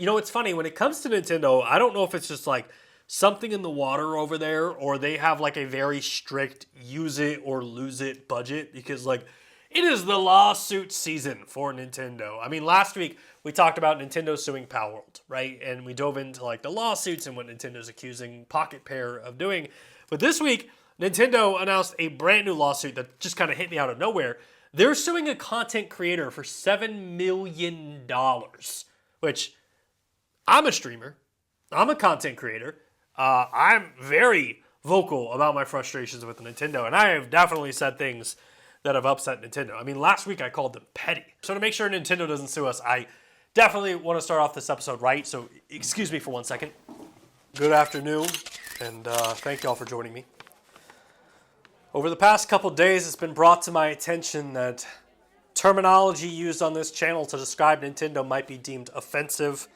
You know, it's funny, when it comes to Nintendo, I don't know if it's just like something in the water over there, or they have like a very strict use it or lose it budget, because like it is the lawsuit season for Nintendo. I mean, last week we talked about Nintendo suing Palworld, right? And we dove into like the lawsuits and what Nintendo's accusing Pocket Pair of doing. But this week, Nintendo announced a brand new lawsuit that just kind of hit me out of nowhere. They're suing a content creator for $7 million, which I'm a streamer. I'm a content creator. I'm very vocal about my frustrations with Nintendo, and I have definitely said things that have upset Nintendo. I mean, last week I called them petty. So to make sure Nintendo doesn't sue us, I definitely want to start off this episode right. So excuse me for 1 second. Good afternoon, and thank y'all for joining me. Over the past couple days, it's been brought to my attention that terminology used on this channel to describe Nintendo might be deemed offensive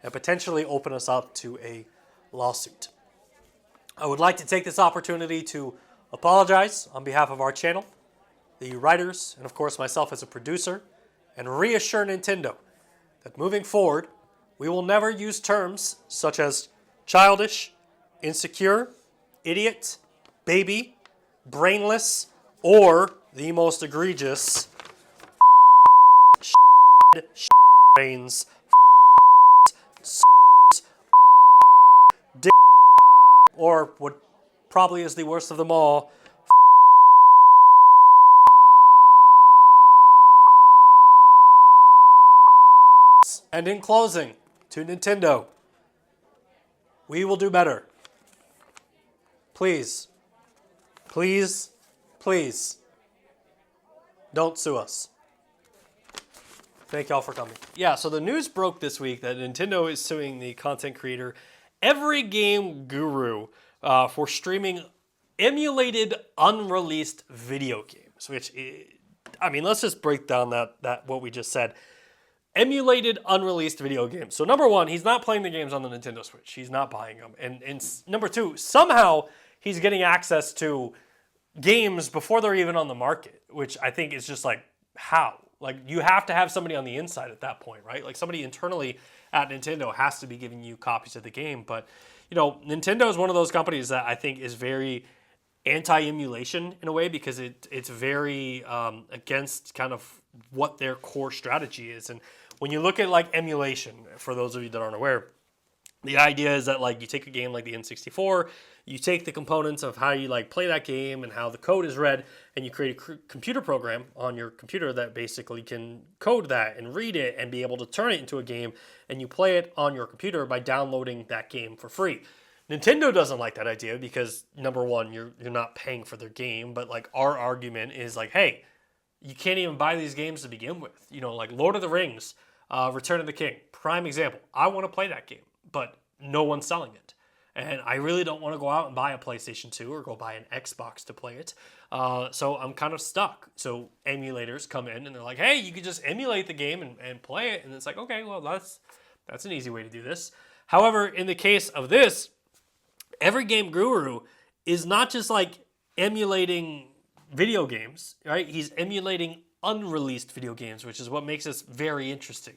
and potentially open us up to a lawsuit. I would like to take this opportunity to apologize on behalf of our channel, the writers, and of course myself as a producer, and reassure Nintendo that moving forward, we will never use terms such as childish, insecure, idiot, baby, brainless, or the most egregious brains, or what probably is the worst of them all, and in closing, to Nintendo, we will do better. Please, please, please, don't sue us. Thank y'all for coming. Yeah, so the news broke this week that Nintendo is suing the content creator Every Game Guru for streaming emulated unreleased video games, which, I mean, let's just break down that what we just said. Emulated unreleased video games. So number one, he's not playing the games on the Nintendo Switch. He's not buying them. And number two, somehow he's getting access to games before they're even on the market, which I think is just like, how? Like, you have to have somebody on the inside at that point, right? Like, somebody internally at Nintendo has to be giving you copies of the game. But, you know, Nintendo is one of those companies that I think is very anti-emulation in a way, because it's very against kind of what their core strategy is. And when you look at like emulation, for those of you that aren't aware, the idea is that like you take a game like the N64, you take the components of how you like play that game and how the code is read, and you create a computer program on your computer that basically can code that and read it and be able to turn it into a game, and you play it on your computer by downloading that game for free. Nintendo doesn't like that idea because, number one, you're not paying for their game, but like our argument is like, hey, you can't even buy these games to begin with. You know, like Lord of the Rings, Return of the King, prime example. I want to play that game, but no one's selling it. And I really don't want to go out and buy a PlayStation 2 or go buy an Xbox to play it. So I'm kind of stuck. So emulators come in and they're like, hey, you could just emulate the game and play it. And it's like, okay, well, that's an easy way to do this. However, in the case of this, Every Game Guru is not just like emulating video games, right? He's emulating unreleased video games, which is what makes this very interesting.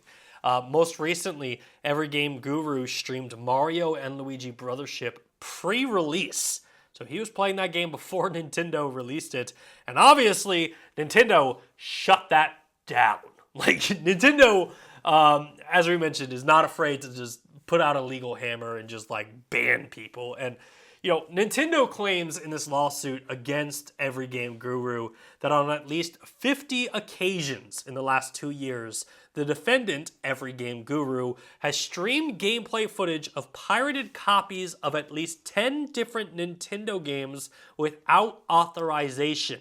Most recently, Every Game Guru streamed Mario and Luigi Brothership pre-release. So he was playing that game before Nintendo released it. And obviously, Nintendo shut that down. Like, Nintendo, as we mentioned, is not afraid to just put out a legal hammer and just like ban people. And you know, Nintendo claims in this lawsuit against Every Game Guru that on at least 50 occasions in the last 2 years, the defendant, Every Game Guru, has streamed gameplay footage of pirated copies of at least 10 different Nintendo games without authorization,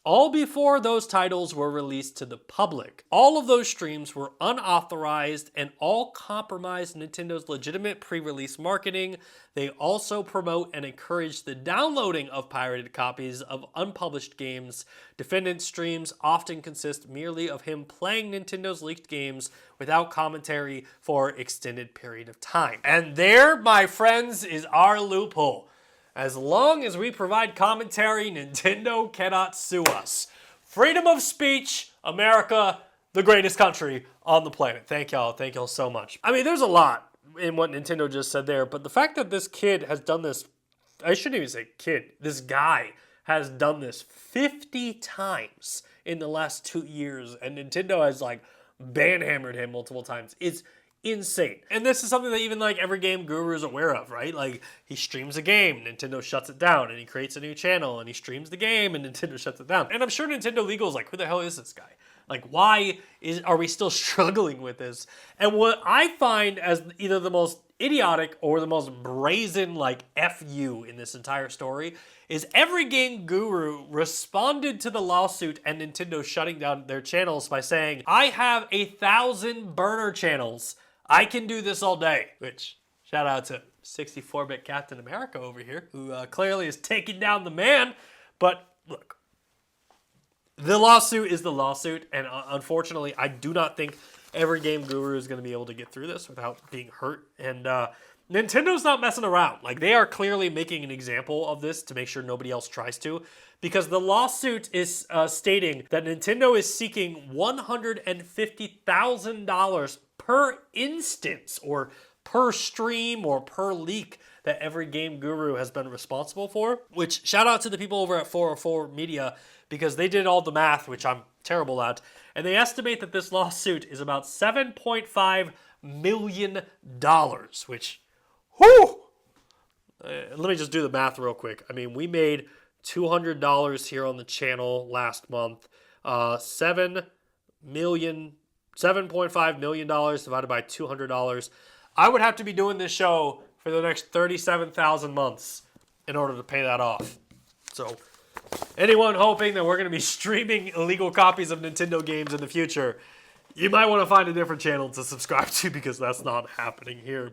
all before those titles were released to the public. All of those streams were unauthorized and all compromised Nintendo's legitimate pre-release marketing. They also promote and encourage the downloading of pirated copies of unpublished games. Defendant streams often consist merely of him playing Nintendo's leaked games without commentary for an extended period of time. And there, my friends, is our loophole. As long as we provide commentary, Nintendo cannot sue us. Freedom of speech, America, the greatest country on the planet. Thank y'all so much. I mean, there's a lot in what Nintendo just said there, but the fact that this kid has done this, I shouldn't even say kid, this guy has done this 50 times in the last 2 years, and Nintendo has like banhammered him multiple times. It's insane. And this is something that even like every game guru is aware of, right? Like he streams a game, Nintendo shuts it down, and he creates a new channel, and he streams the game, and Nintendo shuts it down. And I'm sure Nintendo Legal is like, who the hell is this guy? Like, why are we still struggling with this? And what I find as either the most idiotic or the most brazen, like, F you in this entire story is every game guru responded to the lawsuit and Nintendo shutting down their channels by saying, I have 1,000 burner channels. I can do this all day. Which, shout out to 64-bit Captain America over here, who clearly is taking down the man. But look, the lawsuit is the lawsuit, and unfortunately, I do not think every game guru is going to be able to get through this without being hurt. And Nintendo's not messing around. Like, they are clearly making an example of this to make sure nobody else tries to, because the lawsuit is stating that Nintendo is seeking $150,000 per instance, or per stream, or per leak that every game guru has been responsible for. Which, shout out to the people over at 404 Media, because they did all the math, which I'm terrible at, and they estimate that this lawsuit is about $7.5 million, which, whew! Let me just do the math real quick. I mean, we made $200 here on the channel last month. $7.5 million divided by $200. I would have to be doing this show for the next 37,000 months in order to pay that off. So, anyone hoping that we're going to be streaming illegal copies of Nintendo games in the future, you might want to find a different channel to subscribe to, because that's not happening here.